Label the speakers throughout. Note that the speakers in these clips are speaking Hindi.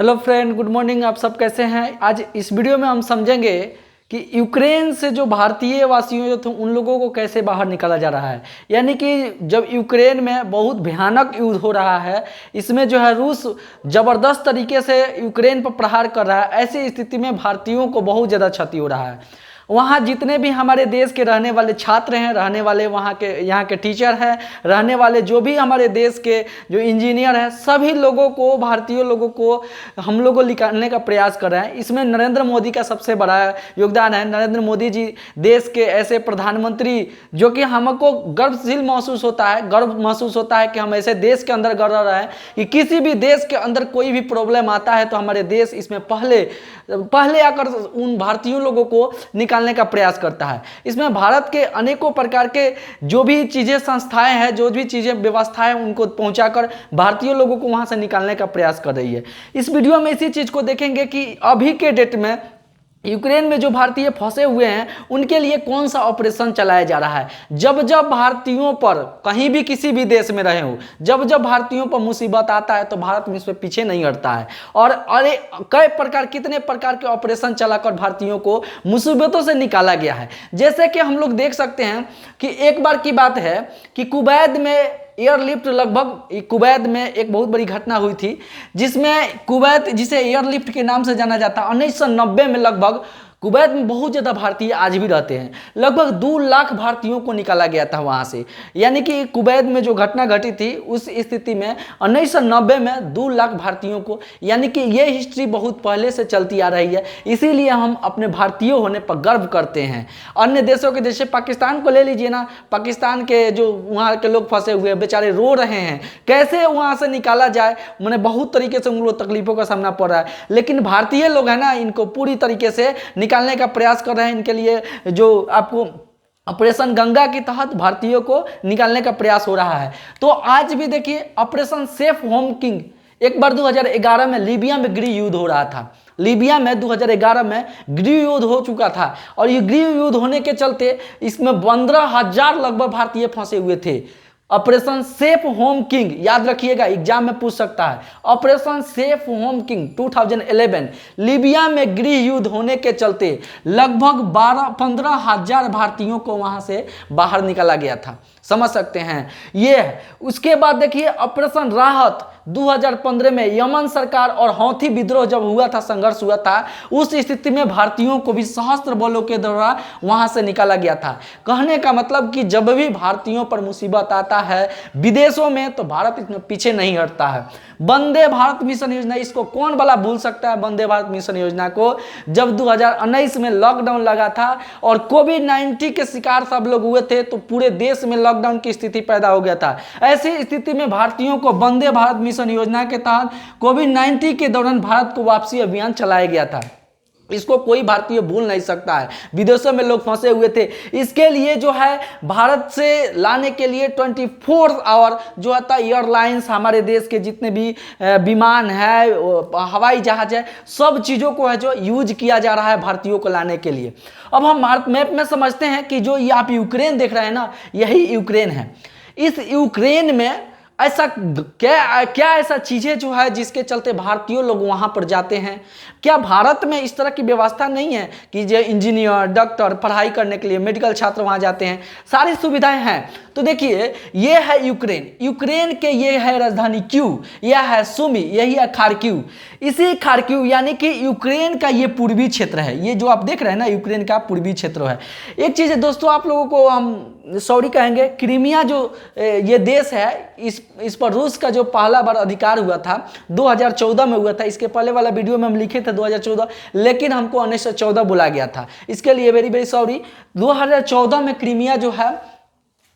Speaker 1: Hello friend, good morning. आप सब कैसे हैं? आज इस वीडियो में हम समझेंगे कि यूक्रेन से जो भारतीय वासियों जो थे उन लोगों को कैसे बाहर निकाला जा रहा है। यानी कि जब यूक्रेन में बहुत भयानक युद्ध हो रहा है, इसमें जो है रूस ज़बरदस्त तरीके से यूक्रेन पर प्रहार कर रहा है, ऐसी स्थिति में भारतीयों को बहुत ज़्यादा क्षति हो रहा है। वहाँ जितने भी हमारे देश के रहने वाले छात्र हैं, रहने वाले वहाँ के यहाँ के टीचर हैं, रहने वाले जो भी हमारे देश के जो इंजीनियर हैं, सभी लोगों को, भारतीय लोगों को हम लोग को निकालने का प्रयास कर रहे हैं। इसमें नरेंद्र मोदी का सबसे बड़ा योगदान है। नरेंद्र मोदी जी देश के ऐसे प्रधानमंत्री जो कि हमको गर्वशील महसूस होता है, गर्व महसूस होता है कि हम ऐसे देश के अंदर रह रहे हैं कि किसी भी देश के अंदर कोई भी प्रॉब्लम आता है तो हमारे देश इसमें पहले आकर उन भारतीयों लोगों को निकालने का प्रयास करता है। इसमें भारत के अनेकों प्रकार के जो भी चीज़ें, संस्थाएं हैं, जो भी चीज़ें, व्यवस्थाएं उनको पहुंचाकर भारतीय लोगों को वहां से निकालने का प्रयास कर रही है। इस वीडियो में इसी चीज़ को देखेंगे कि अभी के डेट में यूक्रेन में जो भारतीय फंसे हुए हैं उनके लिए कौन सा ऑपरेशन चलाया जा रहा है। जब जब भारतीयों पर, कहीं भी किसी भी देश में रहे हो, जब जब भारतीयों पर मुसीबत आता है तो भारत में इसमें पीछे नहीं हटता है। और अरे कितने प्रकार के ऑपरेशन चलाकर भारतीयों को मुसीबतों से निकाला गया है। जैसे कि हम लोग देख सकते हैं कि एक बार की बात है कि कुवैत में एयरलिफ्ट, लगभग कुवैत में एक बहुत बड़ी घटना हुई थी जिसमें कुवैत, जिसे एयरलिफ्ट के नाम से जाना जाता है, 1990 में लगभग कुवैत में बहुत ज़्यादा भारतीय आज भी रहते हैं। लगभग 2 लाख भारतीयों को निकाला गया था वहाँ से। यानी कि कुवैत में जो घटना घटी थी उस स्थिति में 1990 में 2 लाख भारतीयों को, यानी कि ये हिस्ट्री बहुत पहले से चलती आ रही है। इसीलिए हम अपने भारतीय होने पर गर्व करते हैं। अन्य देशों के, जैसे पाकिस्तान को ले लीजिए ना, पाकिस्तान के जो वहाँ के लोग फंसे हुए बेचारे रो रहे हैं, कैसे वहाँ से निकाला जाए, मैंने बहुत तरीके से उन लोग तकलीफों का सामना पड़ रहा है। लेकिन भारतीय लोग हैं ना, इनको पूरी तरीके से निकालने का प्रयास कर रहे हैं। इनके लिए जो आपको ऑपरेशन गंगा के तहत भारतीयों को निकालने का प्रयास हो रहा है। तो आज भी देखिए ऑपरेशन सेफ होम किंग, एक बार 2011 में लीबिया में गृह युद्ध हो रहा था। लीबिया में 2011 में गृह युद्ध हो चुका था और ये गृह युद्ध होने के चलते इसमें 15,000 लगभग भारतीय फंसे हुए थे। ऑपरेशन सेफ होम किंग, याद रखिएगा, एग्जाम में पूछ सकता है। Operation safe home king 2011 Libya में गृह युद्ध होने के चलते लगभग 15,000 भारतीयों को वहां से बाहर निकाला गया था। समझ सकते हैं ये है। उसके बाद देखिए ऑपरेशन राहत 2015 में यमन सरकार और हौथी विद्रोह जब हुआ था, संघर्ष हुआ था, उस स्थिति में भारतीयों को भी सशस्त्र बलों के द्वारा वहां से निकाला गया था। कहने का मतलब कि जब भी भारतीयों पर मुसीबत आता है विदेशों में तो भारत इसमें पीछे नहीं हटता है। वंदे भारत मिशन योजना, इसको कौन भला भूल सकता है वंदे भारत मिशन योजना को। जब 2019 में लॉकडाउन लगा था और कोविड-19 के शिकार सब लोग हुए थे तो पूरे देश में लॉकडाउन की स्थिति पैदा हो गया था। ऐसी स्थिति में भारतीयों को वंदे भारत मिशन योजना के तहत कोविड-19 के दौरान भारत को वापसी अभियान चलाया गया था। इसको कोई भारतीय भूल नहीं सकता है। विदेशों में लोग फंसे हुए थे, इसके लिए जो है भारत से लाने के लिए 24 आवर जो आता है एयरलाइंस, हमारे देश के जितने भी विमान है, हवाई जहाज है, सब चीज़ों को है जो यूज किया जा रहा है भारतीयों को लाने के लिए। अब हम भारत मैप में समझते हैं कि जो ये आप यूक्रेन देख रहे हैं ना, यही यूक्रेन है। इस यूक्रेन में ऐसा क्या ऐसा चीज़ें जो है जिसके चलते भारतीय लोग वहाँ पर जाते हैं? क्या भारत में इस तरह की व्यवस्था नहीं है कि जो इंजीनियर, डॉक्टर पढ़ाई करने के लिए मेडिकल छात्र वहाँ जाते हैं? सारी सुविधाएं हैं। तो देखिए ये है यूक्रेन, यूक्रेन के ये है राजधानी क्यू, यह है सुमी, यही है खार्किव। इसी खार्किव यानी कि यूक्रेन का ये पूर्वी क्षेत्र है। ये जो आप देख रहे हैं ना, यूक्रेन का पूर्वी क्षेत्र है। एक चीज़ है दोस्तों, आप लोगों को हम सॉरी कहेंगे, क्रीमिया जो ये देश है, इस पर रूस का जो पहला बार अधिकार हुआ था 2014 में हुआ था। इसके पहले वाला वीडियो में हम लिखे थे 2014, लेकिन हमको 1914 बोला गया था। इसके लिए वेरी वेरी सॉरी। 2014 में क्रीमिया जो है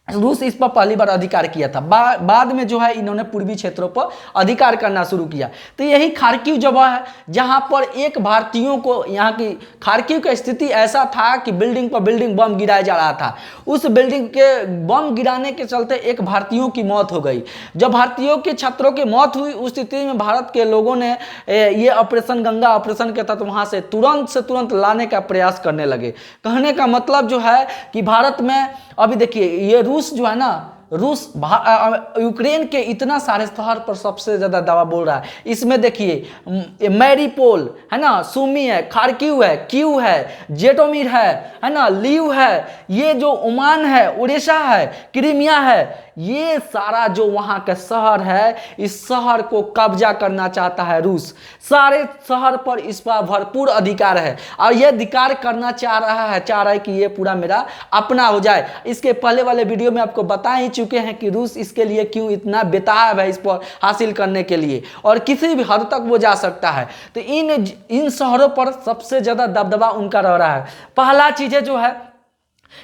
Speaker 1: रूस इस पर पहली बार अधिकार किया था। बाद में जो है इन्होंने पूर्वी क्षेत्रों पर अधिकार करना शुरू किया। तो यही खार्किव जगह है जहां पर एक भारतीयों को, यहाँ की खार्किव की स्थिति ऐसा था कि बिल्डिंग पर बिल्डिंग बम गिराया जा रहा था। उस बिल्डिंग के बम गिराने के चलते एक भारतीयों की मौत हो गई। जब भारतीयों के छात्रों की मौत हुई उस स्थिति में भारत के लोगों ने ये ऑपरेशन गंगा ऑपरेशन के तहत वहां से तुरंत लाने का प्रयास करने लगे। कहने का मतलब जो है कि भारत में अभी देखिए ये रूस जो है ना, रूस यूक्रेन के इतना सारे शहर पर सबसे ज़्यादा दवा बोल रहा है। इसमें देखिए मैरीपोल है ना, सुमी है, खार्किव है, कीव है, जेटोमिर है ना, लीव है, ये जो ओमान है, ओडेसा है, क्रीमिया है, ये सारा जो वहाँ का शहर है, इस शहर को कब्जा करना चाहता है रूस। सारे शहर पर इस पर भरपूर अधिकार है और ये अधिकार करना चाह रहा है कि ये पूरा मेरा अपना हो जाए। इसके पहले वाले वीडियो में आपको बता ही चुके हैं कि रूस इसके लिए क्यों इतना बेताब है इस पर हासिल करने के लिए, और किसी भी हद तक वो जा सकता है। तो इन शहरों पर सबसे ज़्यादा दबदबा उनका रह रहा है। पहला चीज़ें जो है,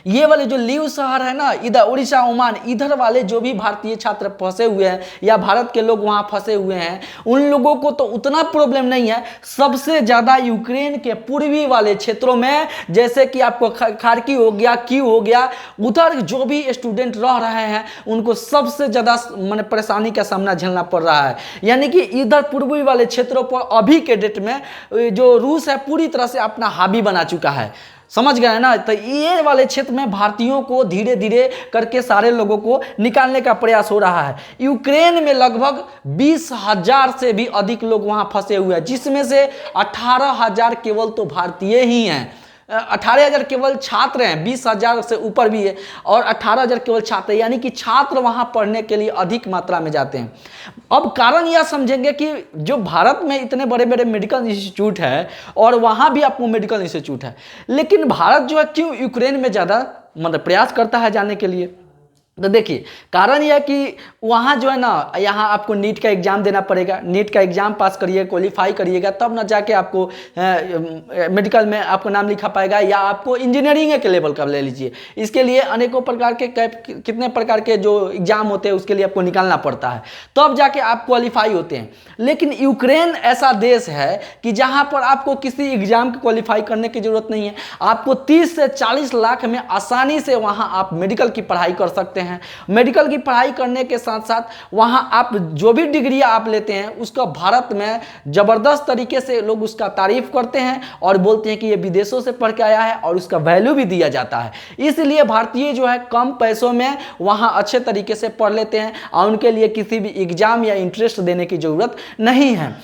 Speaker 1: ये वाले जो लीव शहर है ना, इधर उड़ीसा, ओमान, इधर वाले जो भी भारतीय छात्र फंसे हुए हैं या भारत के लोग वहाँ फंसे हुए हैं, उन लोगों को तो उतना प्रॉब्लम नहीं है। सबसे ज़्यादा यूक्रेन के पूर्वी वाले क्षेत्रों में, जैसे कि आपको खार्की हो गया, कीव हो गया, उधर जो भी स्टूडेंट रह रहे हैं उनको सबसे ज़्यादा माने परेशानी का सामना झेलना पड़ रहा है। यानी कि इधर पूर्वी वाले क्षेत्रों पर अभी के डेट में जो रूस है पूरी तरह से अपना हावी बना चुका है। समझ गए ना। तो ये वाले क्षेत्र में भारतीयों को धीरे धीरे करके सारे लोगों को निकालने का प्रयास हो रहा है। यूक्रेन में लगभग 20,000 से भी अधिक लोग वहां फंसे हुए हैं, जिसमें से 18,000 केवल तो भारतीय ही हैं। 18,000 केवल छात्र हैं, 20,000 से ऊपर भी है और 18,000 केवल छात्र, यानी कि छात्र वहां पढ़ने के लिए अधिक मात्रा में जाते हैं। अब कारण यह समझेंगे कि जो भारत में इतने बड़े बड़े मेडिकल इंस्टीट्यूट है और वहां भी आपको मेडिकल इंस्टीट्यूट है, लेकिन भारत जो है क्यों यूक्रेन में ज़्यादा मतलब प्रयास करता है जाने के लिए। तो देखिए कारण यह कि वहाँ जो है ना, यहाँ आपको नीट का एग्ज़ाम देना पड़ेगा। नीट का एग्ज़ाम पास करिए, क्वालिफाई करिएगा, तब ना जाके आपको मेडिकल में आपको नाम लिखा पाएगा, या आपको इंजीनियरिंग के लेवल का ले लीजिए। इसके लिए अनेकों प्रकार के कितने प्रकार के जो एग्ज़ाम होते हैं उसके लिए आपको निकालना पड़ता है, तब जाके आप क्वालिफाई होते हैं। लेकिन यूक्रेन ऐसा देश है कि जहाँ पर आपको किसी एग्ज़ाम को क्वालिफाई करने की ज़रूरत नहीं है। आपको 30 से 40 लाख में आसानी से वहाँ आप मेडिकल की पढ़ाई कर सकते हैं। मेडिकल की पढ़ाई करने के साथ साथ वहां आप जो भी डिग्री आप लेते हैं उसका भारत में जबरदस्त तरीके से लोग उसका तारीफ करते हैं और बोलते हैं कि ये विदेशों से पढ़ के आया है, और उसका वैल्यू भी दिया जाता है। इसलिए भारतीय जो है कम पैसों में वहां अच्छे तरीके से पढ़ लेते हैं और उनके लिए किसी भी एग्जाम या इंटरेस्ट देने की जरूरत नहीं है।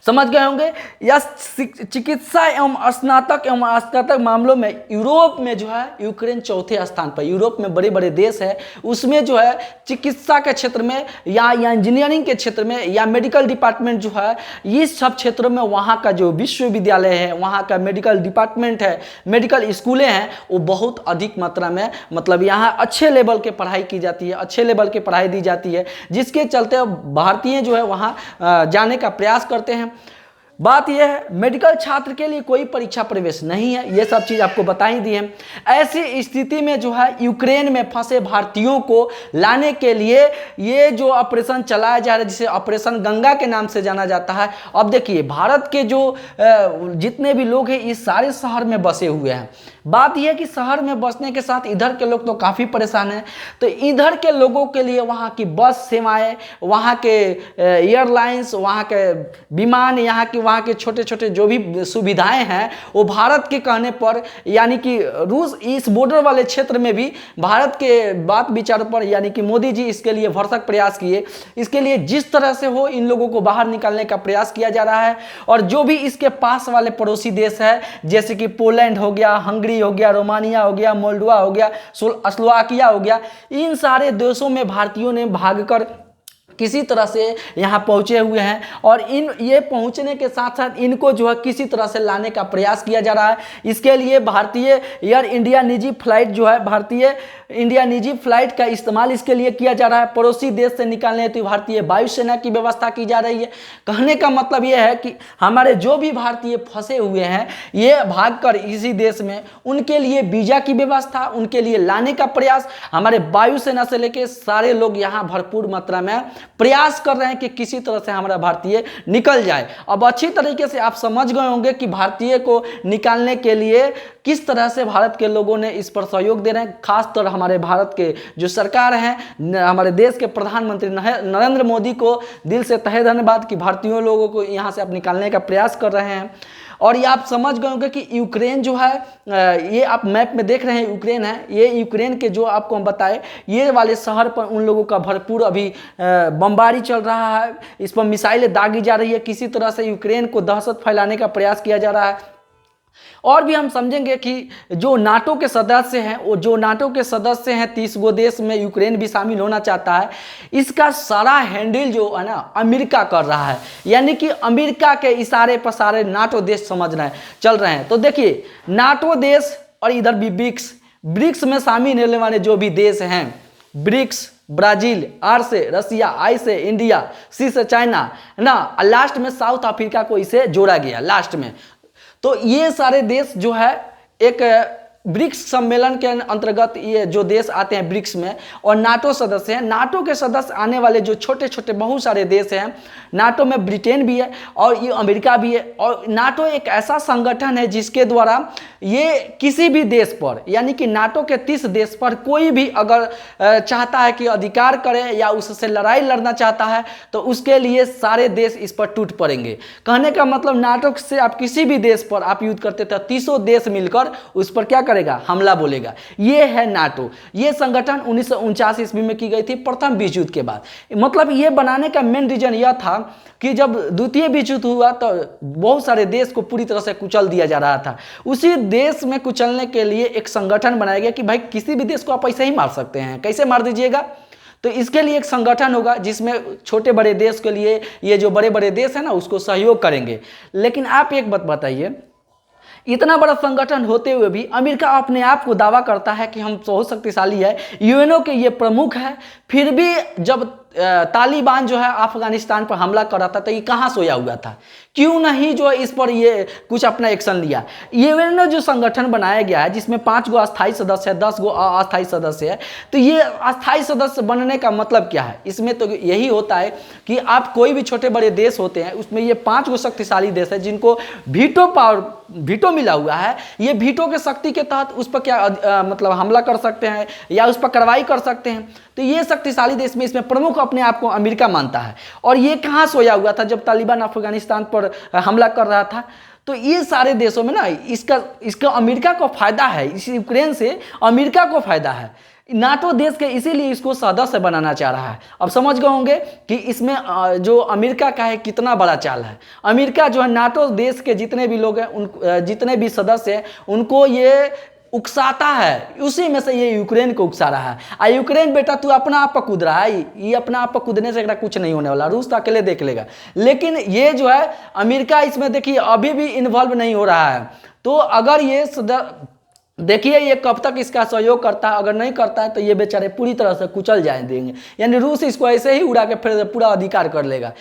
Speaker 1: समझ गए होंगे। या चिकित्सा एवं स्नातक एवं स्नातक मामलों में यूरोप में जो है यूक्रेन चौथे स्थान पर। यूरोप में बड़े बड़े देश है, उसमें जो है चिकित्सा के क्षेत्र में या इंजीनियरिंग के क्षेत्र में या मेडिकल डिपार्टमेंट जो है, इस सब क्षेत्रों में वहाँ का जो विश्वविद्यालय है, वहाँ का मेडिकल डिपार्टमेंट है, मेडिकल स्कूलें हैं, वो बहुत अधिक मात्रा में मतलब यहाँ अच्छे लेवल के पढ़ाई की जाती है, अच्छे लेवल की पढ़ाई दी जाती है, जिसके चलते भारतीय जो है वहाँ जाने का प्रयास करते हैं। बात यह है मेडिकल छात्र के लिए कोई परीक्षा प्रवेश नहीं है, ये सब चीज़ आपको बता ही दी है। ऐसी स्थिति में जो है यूक्रेन में फंसे भारतीयों को लाने के लिए ये जो ऑपरेशन चलाया जा रहा है, जिसे ऑपरेशन गंगा के नाम से जाना जाता है। अब देखिए भारत के जो जितने भी लोग हैं इस सारे शहर में बसे हुए हैं। बात यह है कि शहर में बसने के साथ इधर के लोग तो काफ़ी परेशान हैं, तो इधर के लोगों के लिए वहाँ की बस सेवाएं, वहाँ के एयरलाइंस, वहाँ के विमान, वहाँ के छोटे छोटे जो भी सुविधाएं हैं वो भारत के कहने पर, यानी कि रूस इस बॉर्डर वाले क्षेत्र में भी भारत के बात विचारों पर, यानी कि मोदी जी इसके लिए भरसक प्रयास किए। इसके लिए जिस तरह से हो इन लोगों को बाहर निकालने का प्रयास किया जा रहा है। और जो भी इसके पास वाले पड़ोसी देश है, जैसे कि पोलैंड हो गया, हंगरी हो गया, रोमानिया हो गया, मोल्डोवा हो गया, स्लोवाकिया हो गया, इन सारे देशों में भारतीयों ने भागकर किसी तरह से यहाँ पहुँचे हुए हैं। और ये पहुँचने के साथ साथ इनको जो है किसी तरह से लाने का प्रयास किया जा रहा है। इसके लिए भारतीय एयर इंडिया निजी फ्लाइट जो है, भारतीय इंडिया निजी फ्लाइट का इस्तेमाल इसके लिए किया जा रहा है। पड़ोसी देश से निकालने हेतु भारतीय वायुसेना की व्यवस्था की जा रही है। कहने का मतलब ये है कि हमारे जो भी भारतीय फंसे हुए हैं ये भागकर इसी देश में, उनके लिए वीजा की व्यवस्था, उनके लिए लाने का प्रयास हमारे वायुसेना से लेकर सारे लोग यहाँ भरपूर मात्रा में प्रयास कर रहे हैं कि किसी तरह से हमारा भारतीय निकल जाए। अब अच्छी तरीके से आप समझ गए होंगे कि भारतीय को निकालने के लिए किस तरह से भारत के लोगों ने इस पर सहयोग दे रहे हैं। खासतौर हमारे भारत के जो सरकार हैं, हमारे देश के प्रधानमंत्री नरेंद्र मोदी को दिल से तहे धन्यवाद कि भारतीयों लोगों को यहाँ से आप निकालने का प्रयास कर रहे हैं। और ये आप समझ गए होंगे कि यूक्रेन जो है, ये आप मैप में देख रहे हैं यूक्रेन है, ये यूक्रेन के जो आपको हम बताए ये वाले शहर पर उन लोगों का भरपूर अभी बमबारी चल रहा है, इस पर मिसाइलें दागी जा रही है, किसी तरह से यूक्रेन को दहशत फैलाने का प्रयास किया जा रहा है। और भी हम समझेंगे कि जो नाटो के सदस्य हैं, वो जो नाटो के सदस्य हैं 30 गो देश में यूक्रेन भी शामिल होना चाहता है, इसका सारा हैंडल जो है ना अमेरिका कर रहा है, यानी कि अमेरिका के इशारे पर सारे नाटो देश समझ रहे हैं, चल रहे हैं। तो देखिए नाटो देश और इधर भी ब्रिक्स में शामिल होने वाले जो भी देश हैं, ब्रिक्स, ब्राजील, आर से रसिया, आई से इंडिया, सी से चाइना, है ना, लास्ट में साउथ अफ्रीका को इसे जोड़ा गया लास्ट में। तो ये सारे देश जो है एक ब्रिक्स सम्मेलन के अंतर्गत ये जो देश आते हैं ब्रिक्स में, और नाटो सदस्य हैं। नाटो के सदस्य आने वाले जो छोटे छोटे बहुत सारे देश हैं, नाटो में ब्रिटेन भी है और ये अमेरिका भी है। और नाटो एक ऐसा संगठन है जिसके द्वारा ये किसी भी देश पर, यानी कि नाटो के 30 देश पर कोई भी अगर चाहता है कि अधिकार करे या उससे लड़ाई लड़ना चाहता है तो उसके लिए सारे देश इस पर टूट पड़ेंगे। कहने का मतलब नाटो से आप किसी भी देश पर आप युद्ध करते थे, 30 देश मिलकर उस पर क्या करेगा, हमला बोलेगा। ये है नाटो। ये संगठन 1949 ईस्वी में की गई थी प्रथम विश्व युद्ध के बाद। मतलब ये बनाने का मेन रीजन यह था कि जब द्वितीय विश्व युद्ध हुआ तो बहुत सारे देश को पूरी तरह से कुचल दिया जा रहा था। उसी देश में कुचलने के लिए एक संगठन बनाया गया कि भाई किसी भी देश को आप ऐसे ही मार सकते हैं, कैसे मार दीजिएगा। तो इसके लिए एक संगठन होगा जिसमें छोटे बड़े देश के लिए ये जो बड़े बड़े देश है ना उसको सहयोग करेंगे। लेकिन आप एक बात बताइए, इतना बड़ा संगठन होते हुए भी अमेरिका अपने आप को दावा करता है कि हम बहुत शक्तिशाली है, यूएनओ के ये प्रमुख है, फिर भी जब तालिबान जो है अफगानिस्तान पर हमला कर रहा था तो ये कहाँ सोया हुआ था, क्यों नहीं जो इस पर ये कुछ अपना एक्शन लिया। यूएनओ जो संगठन बनाया गया है जिसमें 5 गो अस्थायी सदस्य है, 10 गो अस्थायी सदस्य है, तो ये अस्थायी सदस्य बनने का मतलब क्या है, इसमें तो यही होता है कि आप कोई भी छोटे बड़े देश होते हैं उसमें ये 5 गो शक्तिशाली देश है जिनको वीटो पावर, वीटो मिला हुआ है। ये वीटो के शक्ति के तहत उस पर क्या मतलब हमला कर सकते हैं या उस पर कार्रवाई कर सकते हैं। तो ये शक्तिशाली देश में इसमें प्रमुख अपने आप को अमेरिका मानता है। और ये कहाँ सोया हुआ था जब तालिबान अफगानिस्तान पर हमला कर रहा था। तो ये सारे देशों में ना इसका अमेरिका को फायदा है, इस यूक्रेन से अमेरिका को फायदा है। नाटो देश के इसीलिए इसको सदस्य बनाना चाह रहा है। अब समझ गए होंगे कि इसमें जो अमेरिका का है कितना बड़ा चाल है। अमेरिका जो है नाटो देश के जितने भी लोग हैं उन जितने भी सदस्य हैं उनको ये उकसाता है, उसी में से ये यूक्रेन को उकसा रहा है। यूक्रेन बेटा तू अपना आप पर कूद रहा है, ये अपना आप पर कूदने से कुछ नहीं होने वाला, रूस तो अकेले देख लेगा। लेकिन ये जो है अमेरिका इसमें देखिए अभी भी इन्वॉल्व नहीं हो रहा है। तो अगर ये देखिए ये कब तक इसका सहयोग करता है, अगर नहीं करता है तो ये बेचारे पूरी तरह से कुचल जाए देंगे, यानी रूस इसको ऐसे ही उड़ा के फिर पूरा अधिकार कर लेगा।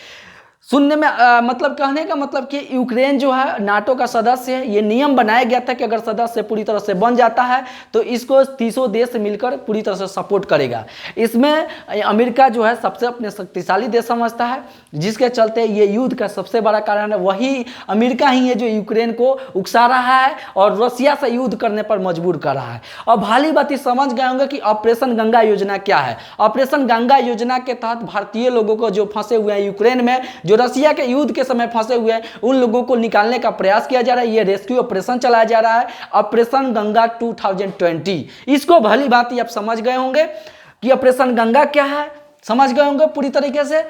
Speaker 1: सुनने में मतलब कहने का मतलब कि यूक्रेन जो है नाटो का सदस्य है। ये नियम बनाया गया था कि अगर सदस्य पूरी तरह से बन जाता है तो इसको 30 देश मिलकर पूरी तरह से सपोर्ट करेगा। इसमें अमेरिका जो है सबसे अपने शक्तिशाली देश समझता है, जिसके चलते ये युद्ध का सबसे बड़ा कारण है वही अमेरिका ही है जो यूक्रेन को उकसा रहा है और रसिया से युद्ध करने पर मजबूर कर रहा है। अब भाली बात समझ गए होंगे कि ऑपरेशन गंगा योजना क्या है। ऑपरेशन गंगा योजना के तहत भारतीय लोगों को जो फंसे हुए हैं यूक्रेन में, जो रसिया के युद्ध के समय फंसे हुए हैं, उन लोगों को निकालने का प्रयास किया जा रहा है। ये रेस्क्यू ऑपरेशन चलाया जा रहा है, ऑपरेशन गंगा 2020। इसको भली भांति आप समझ गए होंगे कि ऑपरेशन गंगा क्या है, समझ गए होंगे पूरी तरीके से।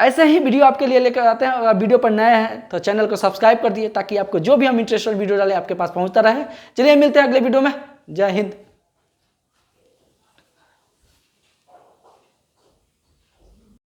Speaker 1: ऐसे ही वीडियो आपके लिए लेकर आते हैं। अगर वीडियो पर नए हैं तो चैनल को सब्सक्राइब कर दिए ताकि आपको जो भी हम इंटरेस्टेड वीडियो डालें आपके पास पहुंचता रहे। चलिए मिलते हैं अगले वीडियो में। जय हिंद।